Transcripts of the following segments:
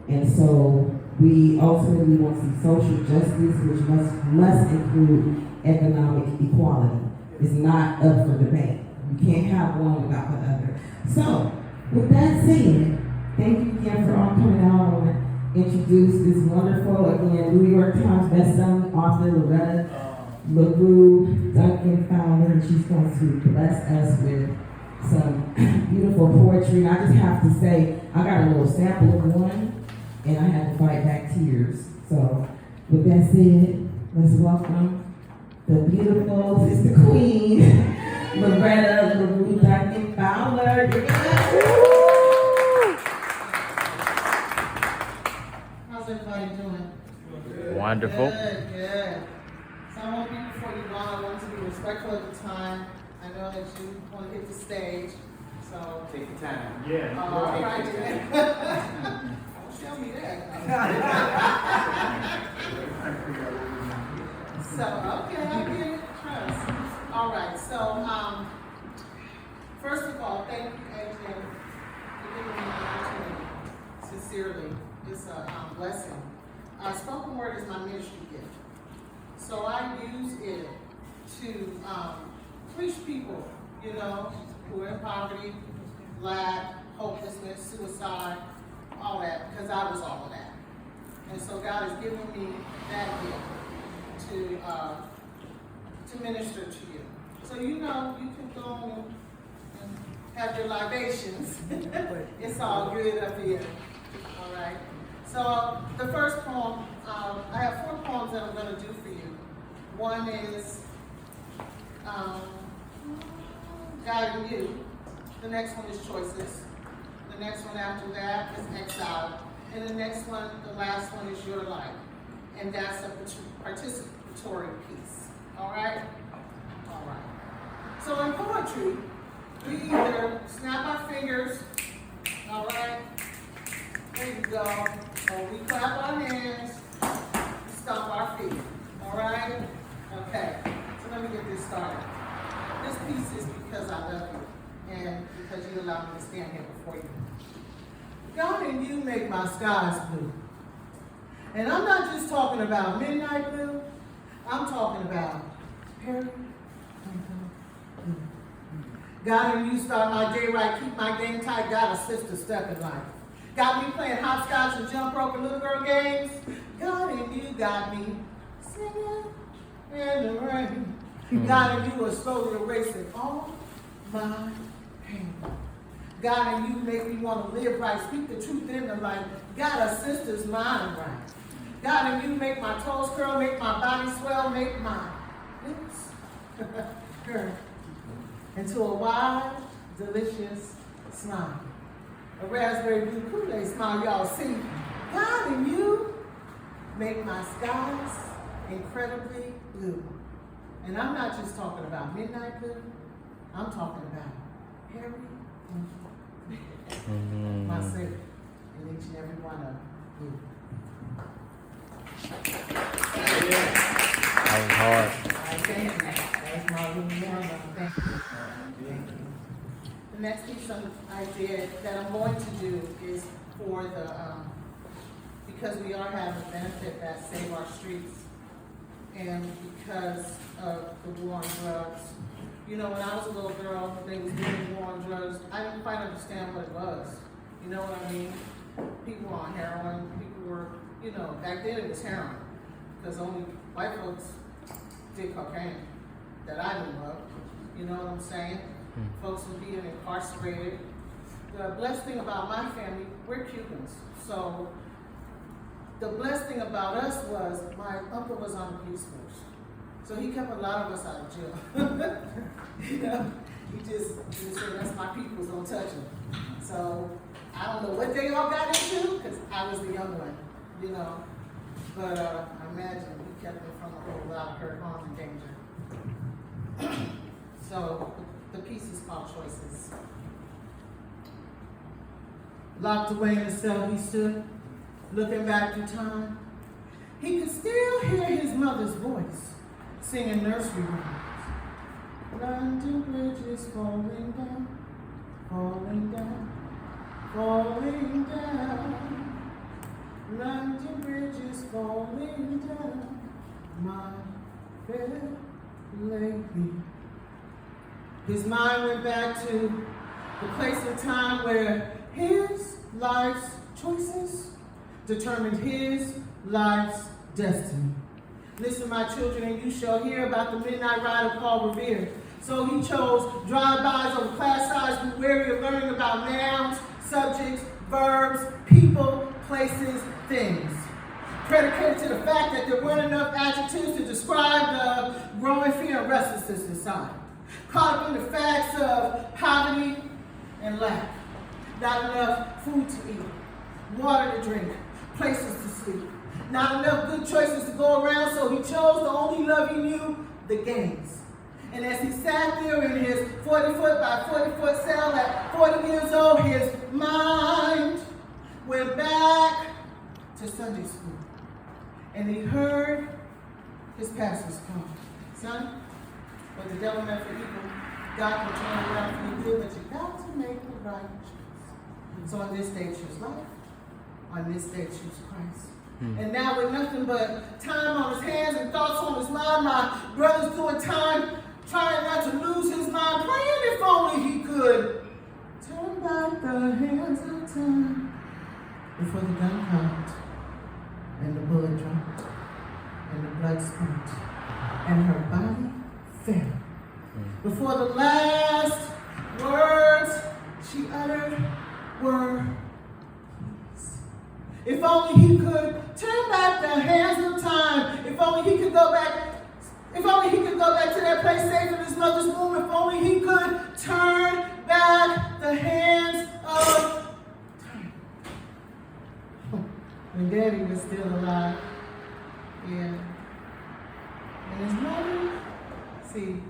And so we ultimately want to see social justice, which must include economic equality. It's not up for debate. You can't have one without the other. So, with that said, thank you again for all coming out and introduce this wonderful, again, New York Times bestselling author, La-Rue Duncan founder, and she's going to bless us with some beautiful poetry. And I just have to say, I got a little sample of one, and I had to fight back tears. So, with that said, let's welcome the beautiful, it's the queen, La-Rue Duncan Fowler. How's everybody doing? Wonderful. Good. So I want to be before you go. I want to be respectful of the time. I know that you want to hit the stage, so take your time. Yeah. right. Don't tell me that. So okay, I get it. Trust. All right. So first of all, thank you, AJ, for giving me the opportunity. Sincerely, it's a blessing. Spoken word is my ministry gift. So I use it to reach people, you know, who are in poverty, lack, hopelessness, suicide, all that, because I was all of that. And so God has given me that gift to minister to you. So you know, you can go and have your libations. It's all good up here. All right. So the first poem, I have 4 poems that I'm going to do for you. One is Guiding You. The next one is Choices. The next one after that is Exile. And the next one, the last one, is Your Life. And that's a participatory piece. All right? All right. So in poetry, we either snap our fingers, all right? There you go. Or we clap our hands, we stomp our feet. All right? Okay. So let me get this started. This piece is because I love you and because you allow me to stand here before you. God and you make my skies blue. And I'm not just talking about midnight blue. I'm talking about Perry. God and you start my day right, keep my game tight, got a sister stepping life. Got me playing hopscotch and jump rope and little girl games. God and you got me singing in the rain. God and you are slowly erasing all my pain. God and you make me want to live right, speak the truth in the light. Got a sister's mind right. God and you make my toes curl, make my body swell, make my lips curl into a wide, delicious smile. A raspberry blue Kool-Aid smile, y'all see. God and you make my skies incredibly blue. And I'm not just talking about midnight blue, I'm talking about Harry and my Savior, and each and every one of you. That was hard. Thank you. That's my little one. Thank you. The next piece I did that I'm going to do is for the, because we are having a benefit that Save Our Streets, and because of the war on drugs. You know, when I was a little girl, they was doing war on drugs. I didn't quite understand what it was. You know what I mean? People were on heroin, people were, you know, back then it was heroin, because only white folks did cocaine that I knew of. You know what I'm saying? Folks were being incarcerated. The blessed thing about my family, we're Cubans. So the blessed thing about us was my uncle was on the police force. So he kept a lot of us out of jail. You know, he just said, that's my peoples, don't touch them. So I don't know what they all got into, because I was the young one, you know. But I imagine he kept me from a whole lot of hurt, harm, and danger. So the piece is called Choices. Locked away in the cell he stood, looking back through time. He could still hear his mother's voice, singing nursery rhymes. London Bridge is falling down, falling down, falling down. my fair lady. His mind went back to the place and time where his life's choices determined his life's destiny. Listen, my children, and you shall hear about the midnight ride of Paul Revere. So he chose drive-bys over class size, be wary of learning about nouns, subjects, verbs, people, places, things. Predicated to the fact that there weren't enough adjectives to describe the growing fear and restlessness inside. Caught up in the facts of poverty and lack. Not enough food to eat, water to drink, places to sleep. Not enough good choices to go around, so he chose the only love he knew, the games. And as he sat there in his 40-foot by 40-foot cell at 40 years old, his mind went back to Sunday school. And he heard his pastor's call. Son, what the devil meant for evil, God can turn around for you good, but you got to make the right choice. So on this day, choose life. On this day, choose Christ. And now with nothing but time on his hands and thoughts on his mind, my brother's doing time, trying not to lose his mind, praying if only he could turn back the hands of time before the gun cocked and the bullet dropped and the blood spurt and her body fell. Before the last words she uttered were, if only he could turn back the hands of time. If only he could go back. If only he could go back to that place safe in his mother's womb. If only he could turn back the hands of time. When Daddy was still alive. Yeah. And his mother, see,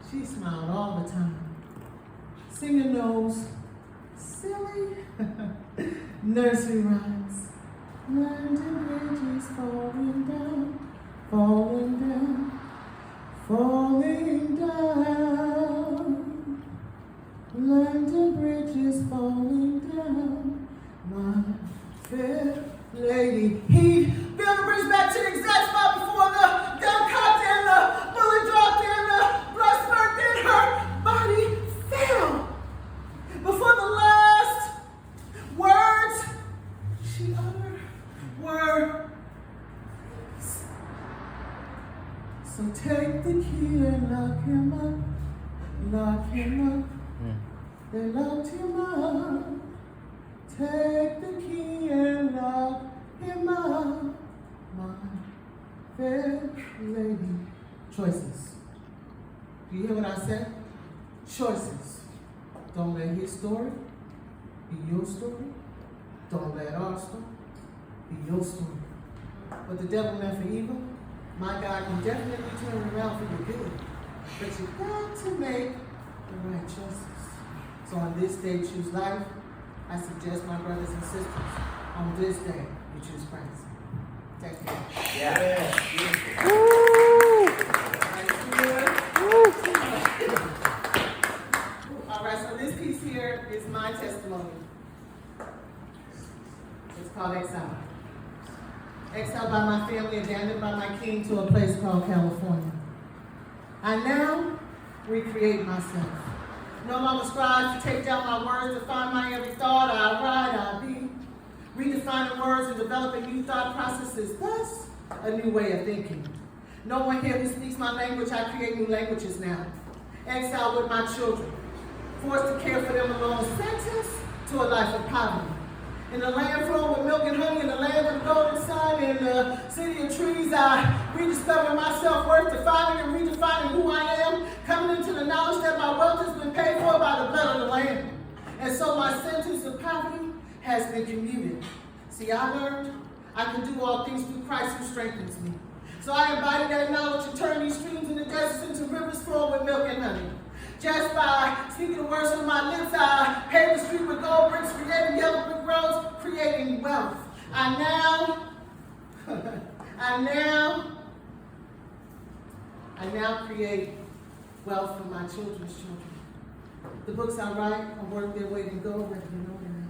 she smiled all the time. Singing those silly nursery rhymes. London Bridge is falling down, falling down, falling down. London Bridge is falling down, my fair lady. He built a bridge back to the exact spot before the gun cocked and the bullet dropped and the blood spurt and her body fell. Before the last words she uttered were, so take the key and lock him up, lock him up. They locked him up. Take the key and lock him up, my fair lady. Choices. Do you hear what I said? Choices. Don't let his story be your story. Don't let our story be your story. What the devil meant for evil, my God can definitely turn it around for your good. But you got to make the right choices. So on this day, choose life. I suggest my brothers and sisters, on this day, you choose Christ. Take care. Yeah. All right, so this piece here is my testimony. It's called Exile. Exiled by my family, abandoned by my king to a place called California. I now recreate myself. No longer strive to take down my words, to find my every thought. I write, I be. Redefining words and developing new thought processes. Thus, a new way of thinking. No one here who speaks my language, I create new languages now. Exile with my children. Forced to care for them alone. Sentenced to a life of poverty. In the land flowing with milk and honey, in the land of the golden sun, in the city of trees, I rediscover my self-worth, defining and redefining who I am, coming into the knowledge that my wealth has been paid for by the blood of the Lamb. And so my sentence of poverty has been commuted. See, I learned I can do all things through Christ who strengthens me. So I embody that knowledge and turn these streams in the desert into rivers flowing with milk and honey. Just by speaking the words from my lips, I pave the street with gold bricks, creating yellow brick roads, creating wealth. I now create wealth for my children's children. The books I write are worth their weight in gold, whether you know it or not.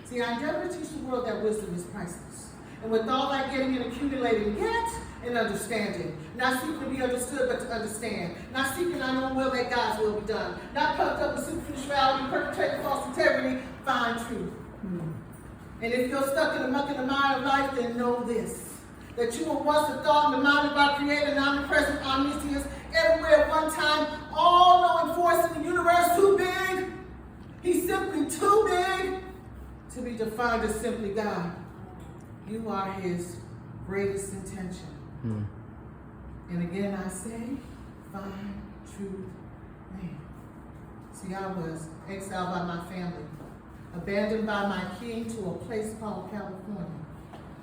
See, I endeavor to teach the world that wisdom is priceless. And with all that getting and accumulating, get and understanding. Not seeking to be understood, but to understand. Not seeking our own will, that God's will be done. Not puffed up with superficiality, perpetrating false integrity, find truth. And if you're stuck in the muck and the mire of life, then know this. That you were once a thought in the mind of our Creator, and omnipresent, omniscient, everywhere at one time, all-knowing force in the universe, too big. He's simply too big to be defined as simply God. You are his greatest intention. And again I say, find truth, man. See, I was exiled by my family, abandoned by my king to a place called California.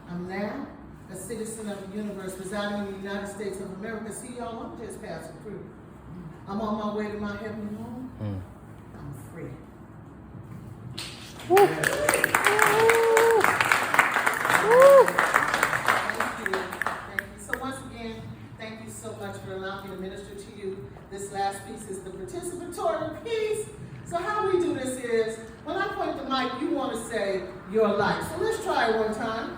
I'm now a citizen of the universe, residing in the United States of America. See, y'all, I'm just passing through. I'm on my way to my heavenly home. I'm free. Thank you. So once again, thank you so much for allowing me to minister to you. This last piece is the participatory piece. So how we do this is, when I point the mic, you want to say your life. So let's try it one time.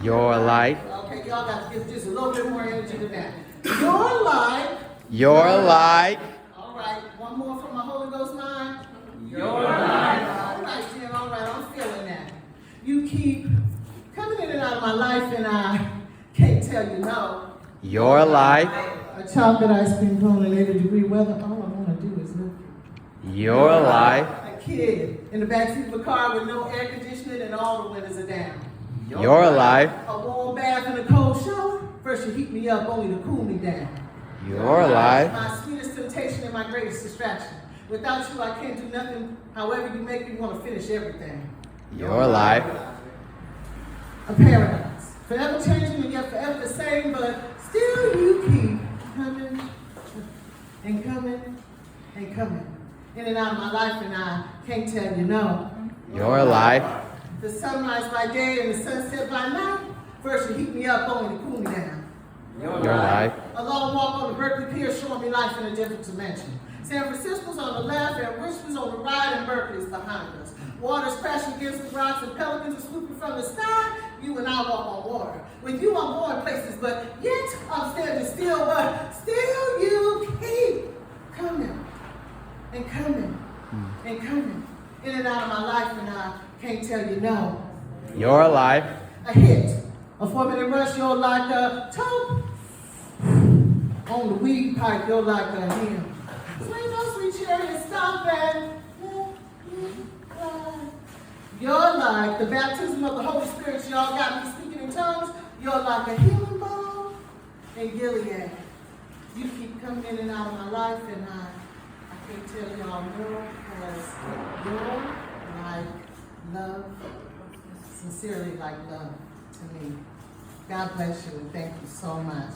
Your life. Okay, y'all got to give just a little bit more energy than that. Your life. Your life. All right, one more from my Holy Ghost mind. Your life. All right, Jim, all right, I'm feeling that. You keep coming in and out of my life, and I can't tell you no. Your life. A chocolate ice cream cone in 80-degree weather, all I want to do is look. Your life. A kid in the backseat of a car with no air conditioning and all the windows are down. Your life. A warm bath and a cold shower. First you heat me up only to cool me down. Your life. My sweetest temptation and my greatest distraction. Without you, I can't do nothing. However you make me want to finish everything. Your life. A paradox. Forever changing and yet forever the same, but still you keep coming and coming and coming in and out of my life, and I can't tell you no. Your life. The sunrise by day and the sunset by night. First you heat me up only to cool me down. Your life. A long walk on the Berkeley Pier showing me life in a different dimension. San Francisco's on the left and Richmond's on the right and Berkeley's behind us. Water's crashing against the rocks and pelicans are swooping from the sky. You and I walk on water. With you I'm going places, but yet I'm standing still, but still you keep coming and coming and coming in and out of my life, and I can't tell you no. Your life. A hit. A 4-minute rush, you're like a toe. On the weed pipe, you're like a hymn. Swing those sweet chariot, stop and let me ride. You're like the baptism of the Holy Spirit. Y'all got me speaking in tongues. You're like a healing balm in Gilead. You keep coming in and out of my life, and I can't tell y'all no, because you're like love, sincerely like love to me. God bless you and thank you so much.